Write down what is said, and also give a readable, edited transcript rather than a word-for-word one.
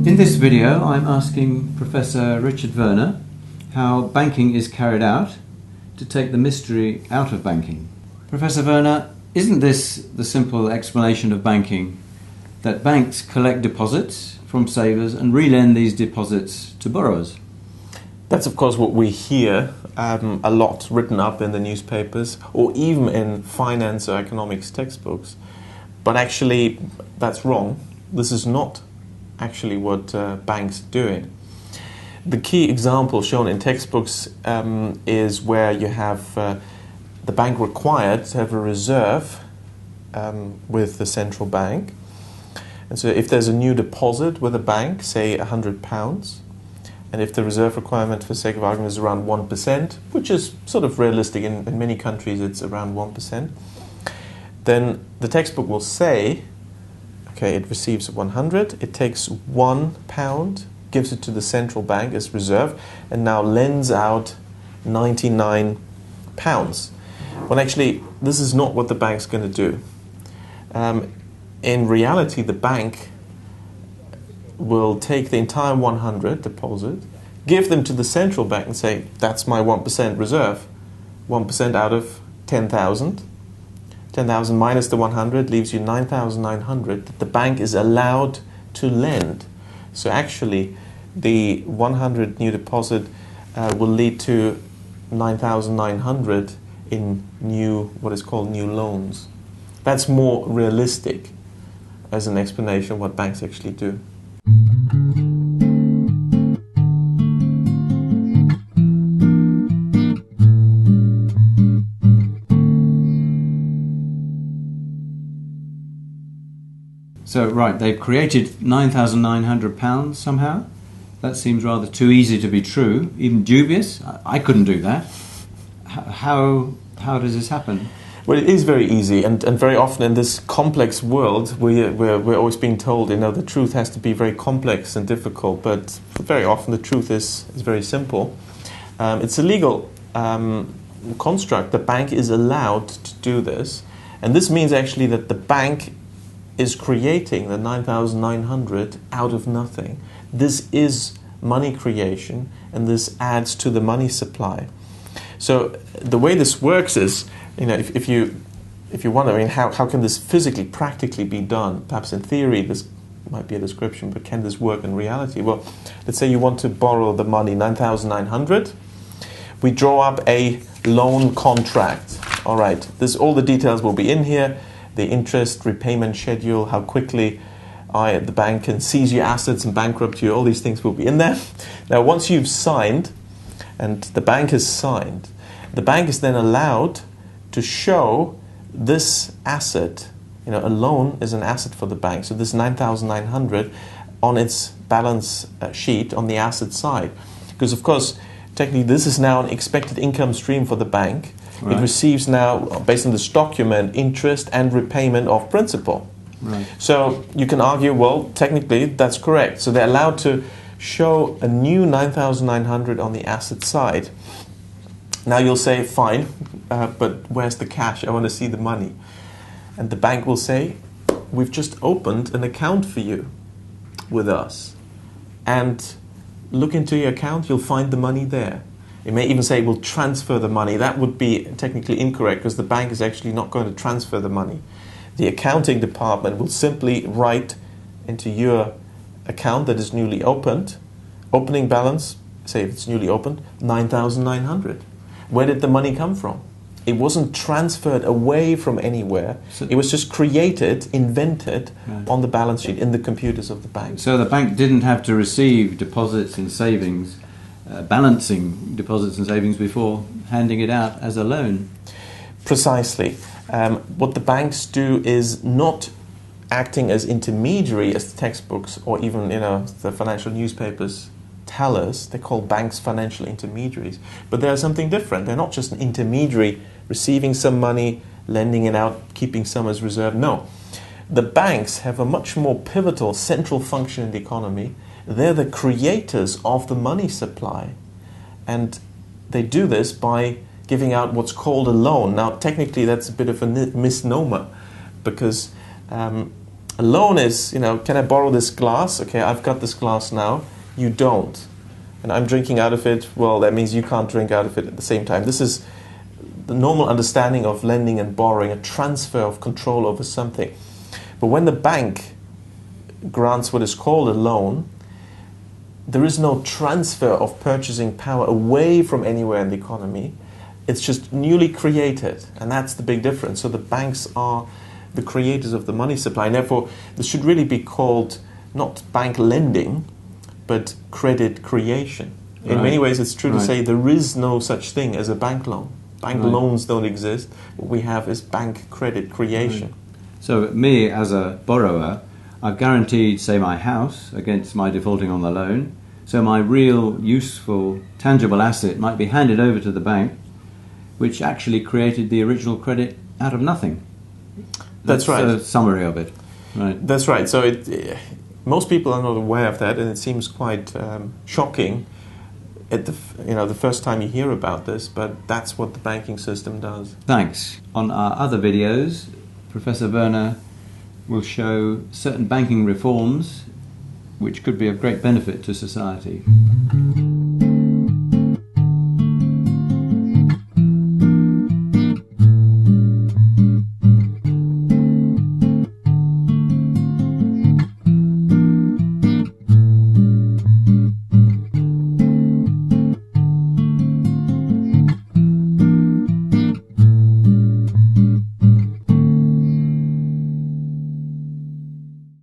In this video, I'm asking Professor Richard Werner how banking is carried out to take the mystery out of banking. Professor Werner, isn't this the simple explanation of banking, that banks collect deposits from savers and relend these deposits to borrowers? That's of course what we hear a lot written up in the newspapers or even in finance or economics textbooks. But actually that's wrong. This is not actually what banks are doing. The key example shown in textbooks is where you have the bank required to have a reserve with the central bank. And so if there's a new deposit with a bank, say £100, and if the reserve requirement, for sake of argument, is around 1%, which is sort of realistic, in many countries it's around 1%, then the textbook will say, okay, it receives 100, it takes £1, gives it to the central bank as reserve, and now lends out £99. Well, actually, this is not what the bank's going to do. In reality, the bank will take the entire 100 deposit, give them to the central bank and say, that's my 1% reserve. 1% out of 10,000. 10,000 minus the 100 leaves you 9,900 that the bank is allowed to lend. So actually, the 100 new deposit will lead to 9,900 in what is called new loans. That's more realistic as an explanation of what banks actually do. So, right, they've created £9,900 somehow. That seems rather too easy to be true, even dubious. I couldn't do that. How does this happen? Well, it is very easy, and very often in this complex world, we're always being told, the truth has to be very complex and difficult, but very often the truth is very simple. It's a legal construct. The bank is allowed to do this, and this means actually that the bank is creating the 9,900 out of nothing. This is money creation, and this adds to the money supply. So the way this works is, if you wonder, how can this physically, practically be done? Perhaps in theory this might be a description, but can this work in reality? Well, let's say you want to borrow the money, 9,900. We draw up a loan contract. All right, all the details will be in here. The interest, repayment schedule, how quickly the bank can seize your assets and bankrupt you, all these things will be in there. Now, once you've signed, and the bank has signed, the bank is then allowed to show this asset. A loan is an asset for the bank. So this 9,900 on its balance sheet on the asset side. Because, of course, technically this is now an expected income stream for the bank. Right. It receives now, based on this document, interest and repayment of principal. Right. So you can argue, well, technically that's correct. So they're allowed to show a new 9,900 on the asset side. Now you'll say, fine, but where's the cash? I want to see the money. And the bank will say, we've just opened an account for you with us. And look into your account, you'll find the money there. It may even say we'll transfer the money. That would be technically incorrect because the bank is actually not going to transfer the money. The accounting department will simply write into your account that is newly opened, opening balance, say if it's newly opened, 9,900. Where did the money come from? It wasn't transferred away from anywhere. It was just created, invented on the balance sheet in the computers of the bank. So the bank didn't have to receive deposits and savings, balancing deposits and savings before handing it out as a loan. Precisely. What the banks do is not acting as intermediary as the textbooks or even the financial newspapers tell us. They're called banks financial intermediaries. But they're something different. They're not just an intermediary receiving some money, lending it out, keeping some as reserve. No. The banks have a much more pivotal central function in the economy. They're the creators of the money supply. And they do this by giving out what's called a loan. Now, technically, that's a bit of a misnomer because A loan is, can I borrow this glass? Okay, I've got this glass now. You don't. And I'm drinking out of it. Well, that means you can't drink out of it at the same time. This is the normal understanding of lending and borrowing, a transfer of control over something. But when the bank grants what is called a loan, there is no transfer of purchasing power away from anywhere in the economy. It's just newly created, and that's the big difference. So the banks are the creators of the money supply, and therefore this should really be called not bank lending, but credit creation. In many ways, it's true to say there is no such thing as a bank loan. Bank loans don't exist. What we have is bank credit creation. So me, as a borrower, I've guaranteed, say, my house against my defaulting on the loan. So my real, useful, tangible asset might be handed over to the bank, which actually created the original credit out of nothing. That's right. A summary of it. Right. That's right. So most people are not aware of that, and it seems quite shocking at the first time you hear about this. But that's what the banking system does. Thanks. On our other videos, Professor Werner will show certain banking reforms which could be of great benefit to society.